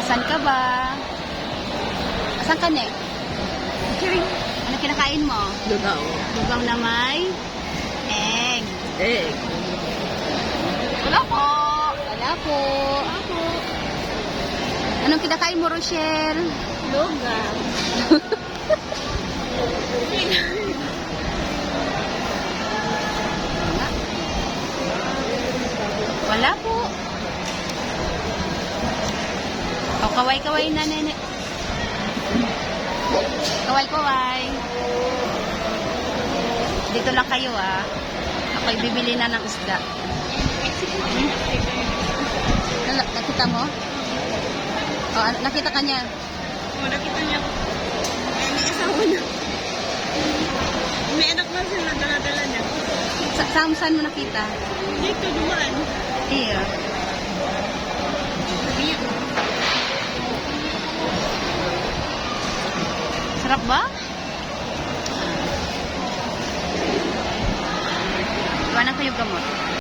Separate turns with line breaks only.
Asan ka ba? Asan ka, ne? Ano kinakain mo?
Lugaw.
Lugaw na may egg.
Egg.
Wala po. Wala po. Ako. Anong kinakain mo, Rochelle?
Lugaw.
Wala po. O, kaway-kaway na, nene. Kaway-kaway. Dito lang kayo, ah. Ako'y bibili na ng isda. Nakita mo? O, nakita ka niya.
Oh, nakita niya. May asawa na. May anak na sila, dala-dala niya.
Saan mo nakita?
Dito, dumaan.
Iya. Sarap ba? Iwanan ko yung gamot.